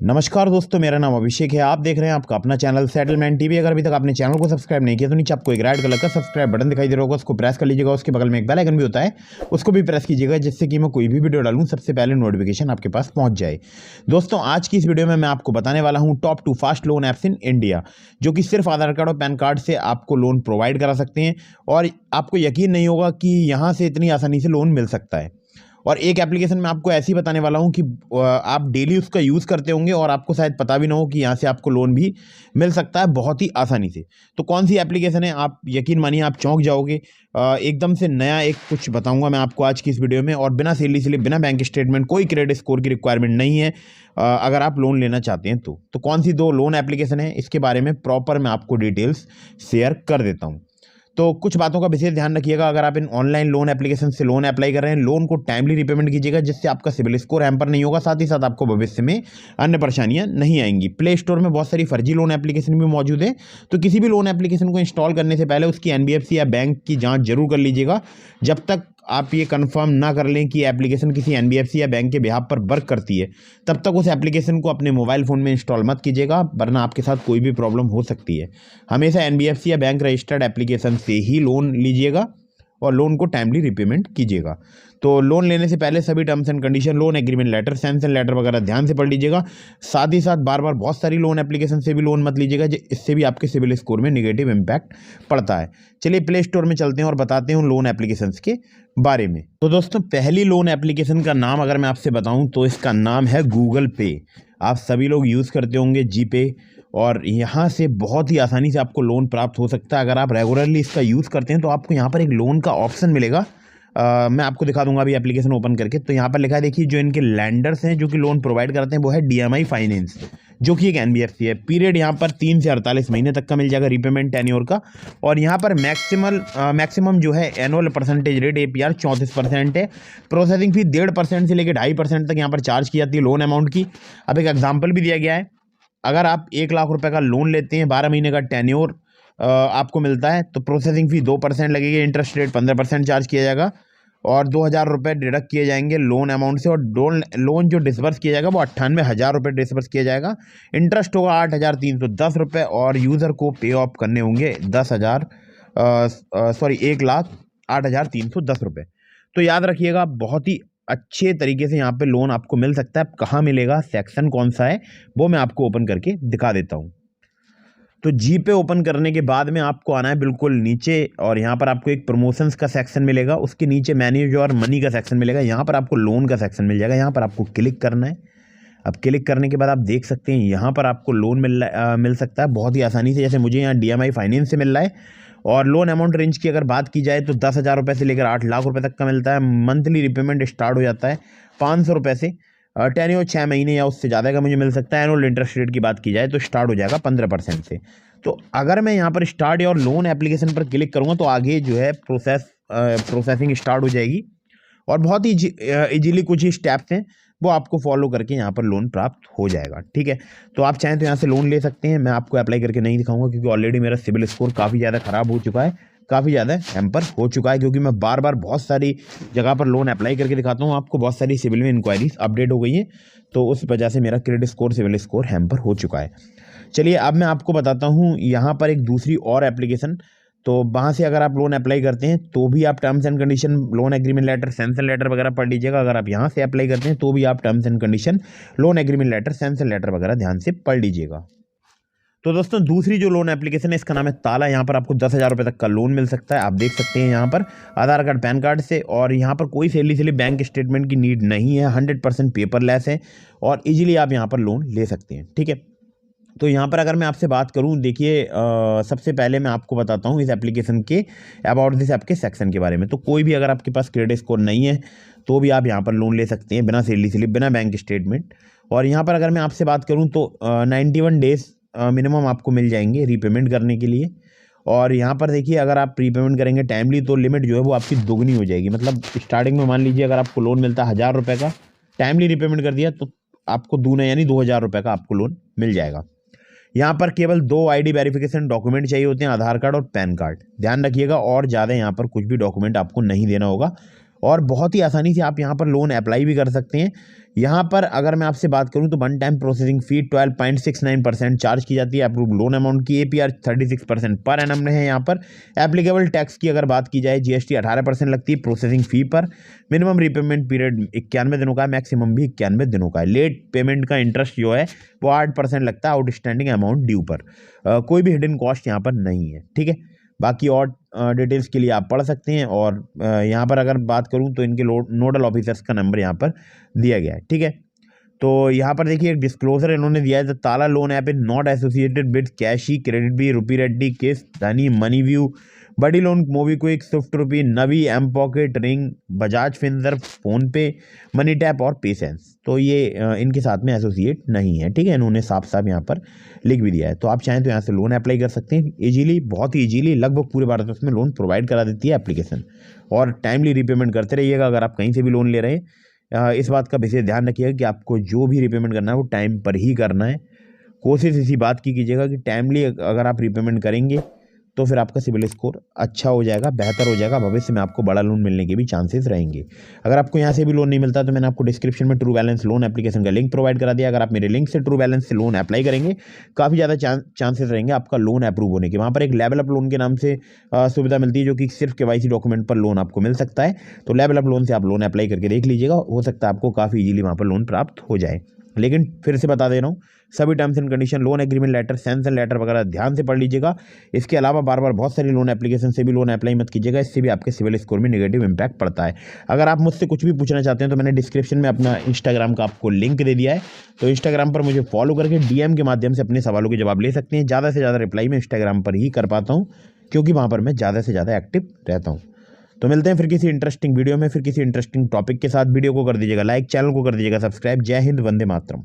नमस्कार दोस्तों, मेरा नाम अभिषेक है। आप देख रहे हैं आपका अपना चैनल सेटलमेंट टीवी। अगर अभी तक आपने चैनल को सब्सक्राइब नहीं किया तो नीचे आपको एक रेड कलर का सब्सक्राइब बटन दिखाई दे रहा होगा, उसको प्रेस कर लीजिएगा। उसके बगल में एक बेल आइकन भी होता है, उसको भी प्रेस कीजिएगा, जिससे कि मैं कोई भी वीडियो डालूं सबसे पहले नोटिफिकेशन आपके पास पहुंच जाए। दोस्तों, आज की इस वीडियो में मैं आपको बताने वाला हूँ top 2 fast loan apps in India, जो कि सिर्फ आधार कार्ड और पैन कार्ड से आपको लोन प्रोवाइड करा सकते हैं। और आपको यकीन नहीं होगा कि यहाँ से इतनी आसानी से लोन मिल सकता है। और एक एप्लीकेशन मैं आपको ऐसी बताने वाला हूँ कि आप डेली उसका यूज़ करते होंगे और आपको शायद पता भी ना हो कि यहाँ से आपको लोन भी मिल सकता है बहुत ही आसानी से। तो कौन सी एप्लीकेशन है, आप यकीन मानिए आप चौंक जाओगे। एकदम से नया एक कुछ बताऊंगा मैं आपको आज की इस वीडियो में, और बिना सैलरी स्लिप, बिना बैंक स्टेटमेंट, कोई क्रेडिट स्कोर की रिक्वायरमेंट नहीं है अगर आप लोन लेना चाहते हैं तो कौन सी 2 लोन एप्लीकेशन है, इसके बारे में प्रॉपर मैं आपको डिटेल्स शेयर कर देता हूँ। तो कुछ बातों का विशेष ध्यान रखिएगा। अगर आप इन ऑनलाइन लोन एप्लीकेशन से लोन अप्लाई कर रहे हैं, लोन को टाइमली रिपेमेंट कीजिएगा, जिससे आपका सिबिल स्कोर हैम्पर नहीं होगा। साथ ही साथ आपको भविष्य में अन्य परेशानियां नहीं आएंगी। प्ले स्टोर में बहुत सारी फर्जी लोन एप्लीकेशन भी मौजूद है, तो किसी भी लोन एप्लीकेशन को इंस्टॉल करने से पहले उसकी एनबीएफसी या बैंक की जाँच जरूर कर लीजिएगा। जब तक आप ये कंफर्म ना कर लें कि एप्लीकेशन किसी एनबीएफसी या बैंक के बिहाफ पर वर्क करती है, तब तक उस एप्लीकेशन को अपने मोबाइल फ़ोन में इंस्टॉल मत कीजिएगा, वरना आपके साथ कोई भी प्रॉब्लम हो सकती है। हमेशा एनबीएफसी या बैंक रजिस्टर्ड एप्लीकेशन से ही लोन लीजिएगा और लोन को टाइमली रिपेमेंट कीजिएगा। तो लोन लेने से पहले सभी terms and condition, loan agreement letter, sanction letter वगैरह ध्यान से पढ़ लीजिएगा। साथ ही साथ बार बार बहुत सारी लोन एप्लीकेशन से भी लोन मत लीजिएगा, इससे भी आपके सिबिल स्कोर में नेगेटिव इम्पैक्ट पड़ता है। चलिए प्ले स्टोर में चलते हैं और बताते हैं उन लोन एप्लीकेशन के बारे में। तो दोस्तों, पहली लोन एप्लीकेशन का नाम अगर मैं आपसे बताऊं तो इसका नाम है गूगल पे। आप सभी लोग यूज़ करते होंगे जी पे, और यहाँ से बहुत ही आसानी से आपको लोन प्राप्त हो सकता है। अगर आप रेगुलरली इसका यूज़ करते हैं तो आपको यहाँ पर एक लोन का ऑप्शन मिलेगा। मैं आपको दिखा दूंगा अभी एप्लीकेशन ओपन करके। तो यहाँ पर लिखा है, देखिए, जो इनके लैंडर्स हैं जो कि लोन प्रोवाइड करते हैं वो है डीएमआई फाइनेंस, जो कि एक एनबीएफसी है। पीरियड यहाँ पर 3 से 48 महीने तक का मिल जाएगा रीपेमेंट टेन्योर का। और यहाँ पर मैक्सिमम जो है एनुअल परसेंटेज रेट एपीआर 34% है। प्रोसेसिंग फी 1.5% से लेकर 2.5% तक यहाँ पर चार्ज की जाती है लोन अमाउंट की। अब एक एग्जाम्पल भी दिया गया है। अगर आप 1 लाख रुपए का लोन लेते हैं, 12 महीने का टेन्योर आपको मिलता है, तो प्रोसेसिंग फी 2% लगेगी, इंटरेस्ट रेट 15% चार्ज किया जाएगा, और 2,000 रुपये डिडक्ट किए जाएंगे लोन अमाउंट से। और लोन जो डिसबर्स किया जाएगा वो 98,000 रुपये डिसबर्स किया जाएगा। इंटरेस्ट होगा 8,310 रुपये, और यूज़र को पे ऑफ करने होंगे 1,08,310 रुपये। तो याद रखिएगा, बहुत ही अच्छे तरीके से यहाँ पे लोन आपको मिल सकता है। कहाँ मिलेगा, सेक्शन कौन सा है, वो मैं आपको ओपन करके दिखा देता हूँ। तो जी पे ओपन करने के बाद में आपको आना है बिल्कुल नीचे, और यहाँ पर आपको एक प्रमोशंस का सेक्शन मिलेगा। उसके नीचे मैनेज और मनी का सेक्शन मिलेगा। यहाँ पर आपको लोन का सेक्शन मिल जाएगा। यहाँ पर आपको क्लिक करना है। अब क्लिक करने के बाद आप देख सकते हैं यहाँ पर आपको लोन मिल सकता है बहुत ही आसानी से। जैसे मुझे यहाँ डीएमआई फाइनेंस से मिल रहा है। और लोन अमाउंट रेंज की अगर बात की जाए तो 10,000 रुपये से लेकर 8 लाख रुपये तक का मिलता है। मंथली रिपेमेंट स्टार्ट हो जाता है 500 रुपये से। टेन्योर 6 महीने या उससे ज़्यादा का मुझे मिल सकता है। एनुअल इंटरेस्ट रेट की बात की जाए तो स्टार्ट हो जाएगा 15% से। तो अगर मैं यहाँ पर स्टार्ट और लोन एप्लीकेशन पर क्लिक करूँगा तो आगे जो है प्रोसेसिंग स्टार्ट हो जाएगी, और बहुत ही इजीली कुछ ही स्टेप्स हैं वो आपको फॉलो करके यहाँ पर लोन प्राप्त हो जाएगा। ठीक है, तो आप चाहें तो यहाँ से लोन ले सकते हैं। मैं आपको अप्लाई करके नहीं दिखाऊंगा, क्योंकि ऑलरेडी मेरा सिबिल स्कोर काफ़ी ज़्यादा ख़राब हो चुका है, काफ़ी ज़्यादा हैम्पर हो चुका है, क्योंकि मैं बार बार बहुत सारी जगह पर लोन अप्लाई करके दिखाता हूँ आपको। बहुत सारी सिबिल में इंक्वायरीज अपडेट हो गई है, तो उस वजह से मेरा credit score, CIBIL score hamper हो चुका है। चलिए अब मैं आपको बताता हूँ यहाँ पर एक दूसरी और एप्लीकेशन। तो वहाँ से अगर आप लोन अप्लाई करते हैं तो भी आप terms and condition, loan agreement letter, sanction letter वगैरह पढ़ लीजिएगा। अगर आप यहाँ से अप्लाई करते हैं तो भी आप terms and condition, loan agreement letter, sanction letter वगैरह ध्यान से पढ़ लीजिएगा। तो दोस्तों, दूसरी जो लोन एप्लीकेशन है इसका नाम है ताला। यहाँ पर आपको 10,000 रुपये तक का लोन मिल सकता है। आप देख सकते हैं यहाँ पर आधार कार्ड, पैन कार्ड से, और यहाँ पर कोई सैलरी स्लिप, बैंक स्टेटमेंट की नीड नहीं है। 100% पेपरलेस है, और इजीली आप यहाँ पर लोन ले सकते हैं। ठीक है, तो यहाँ पर अगर मैं आपसे बात करूँ, देखिए, सबसे पहले मैं आपको बताता हूँ इस एप्लीकेशन के अबाउट दिस ऐप के सेक्शन के बारे में। तो कोई भी अगर आपके पास क्रेडिट स्कोर नहीं है तो भी आप यहाँ पर लोन ले सकते हैं, बिना सैलरी स्लिप, बिना बैंक स्टेटमेंट। और यहाँ पर अगर मैं आपसे बात करूँ तो 91 डेज़ मिनिमम आपको मिल जाएंगे रीपेमेंट करने के लिए। और यहाँ पर देखिए, अगर आप रीपेमेंट करेंगे टाइमली तो लिमिट जो है वो आपकी दोगुनी हो जाएगी। मतलब स्टार्टिंग में मान लीजिए अगर आपको लोन मिलता है 1,000 रुपये का, टाइमली रीपेमेंट कर दिया तो आपको दूना यानी 2,000 रुपये का आपको लोन मिल जाएगा। यहाँ पर केवल 2 आईडी वेरिफिकेशन डॉक्यूमेंट चाहिए होते हैं, आधार कार्ड और पैन कार्ड। ध्यान रखिएगा, और ज़्यादा यहाँ पर कुछ भी डॉक्यूमेंट आपको नहीं देना होगा। और बहुत ही आसानी से आप यहाँ पर लोन अप्लाई भी कर सकते हैं। यहाँ पर अगर मैं आपसे बात करूँ तो one time processing fee 12.69% charge की जाती है। अप्रूव लोन अमाउंट की APR 36% पर एनम है। यहाँ पर एप्लीकेबल टैक्स की अगर बात की जाए GST 18% लगती है प्रोसेसिंग फ़ी पर। मिनिमम रीपेमेंट पीरियड 91 दिनों का है, मैक्सिमम भी 91 दिनों का है। लेट पेमेंट का इंटरेस्ट जो है वो 8% लगता है आउटस्टैंडिंग अमाउंट ड्यू पर। कोई भी हिडन कॉस्ट यहाँ पर नहीं है, ठीक है। बाकी और डिटेल्स के लिए आप पढ़ सकते हैं। और यहाँ पर अगर बात करूँ तो इनके नोडल ऑफिसर्स का नंबर यहाँ पर दिया गया है, ठीक है। तो यहाँ पर देखिए एक डिस्क्लोजर इन्होंने दिया है, the Tala loan app is not associated with CASHe, KreditBee, RupeeRedee, किस, Dhani, Money View, buddy loan, MobiKwik, swift rupee, Navi, M pocket, ring, Bajaj Finserv, PhonePe, money tap और पेसेंस। तो ये इनके साथ में एसोसिएट नहीं है, ठीक है। इन्होंने साफ साफ यहाँ पर लिख भी दिया है। तो आप चाहें तो यहाँ से लोन अप्लाई कर सकते हैं इजीली, बहुत ही इजीली। लगभग पूरे भारत में लोन प्रोवाइड करा देती है एप्लीकेशन। और टाइमली रीपेमेंट करते रहिएगा अगर आप कहीं से भी लोन ले रहे हैं। इस बात का विशेष ध्यान रखिएगा कि आपको जो भी रीपेमेंट करना है वो टाइम पर ही करना है। कोशिश इसी बात की कीजिएगा कि टाइमली अगर आप रीपेमेंट करेंगे तो फिर आपका सिबिल स्कोर अच्छा हो जाएगा, बेहतर हो जाएगा। भविष्य में आपको बड़ा लोन मिलने के भी चांसेस रहेंगे। अगर आपको यहाँ से भी लोन नहीं मिलता तो मैंने आपको डिस्क्रिप्शन में ट्रू बैलेंस लोन एप्लीकेशन का लिंक प्रोवाइड करा दिया। अगर आप मेरे लिंक से ट्रू बैलेंस से लोन अप्लाई करेंगे काफ़ी ज़्यादा चांसेस रहेंगे आपका लोन अप्रूव होने के। वहाँ पर एक लेवल अप लोन के नाम से सुविधा मिलती है जो कि सिर्फ KYC डॉक्यूमेंट पर लोन आपको मिल सकता है। तो लेवल अप लोन से आप लोन अप्लाई करके देख लीजिएगा, हो सकता है आपको काफ़ी ईजिली वहाँ पर लोन प्राप्त हो जाए। लेकिन फिर से बता दे रहा हूँ, सभी terms and condition, loan agreement letter, sanction letter वगैरह ध्यान से पढ़ लीजिएगा। इसके अलावा बार बार बहुत सारी लोन एप्लीकेशन से भी लोन अप्लाई मत कीजिएगा, इससे भी आपके सिविल स्कोर में नेगेटिव इंपैक्ट पड़ता है। अगर आप मुझसे कुछ भी पूछना चाहते हैं तो मैंने डिस्क्रिप्शन में अपना इंस्टाग्राम का आपको लिंक दे दिया है। तो इंस्टाग्राम पर मुझे फॉलो करके DM के माध्यम से अपने सवालों के जवाब ले सकते हैं। ज़्यादा से ज़्यादा रिप्लाई मैं इंस्टाग्राम पर ही कर पाता हूँ क्योंकि वहाँ पर मैं ज़्यादा से ज़्यादा एक्टिव रहता हूँ। तो मिलते हैं फिर किसी इंटरेस्टिंग वीडियो में, फिर किसी इंटरेस्टिंग टॉपिक के साथ। वीडियो को कर दीजिएगा लाइक, चैनल को कर दीजिएगा सब्सक्राइब। जय हिंद, वंदे मातरम।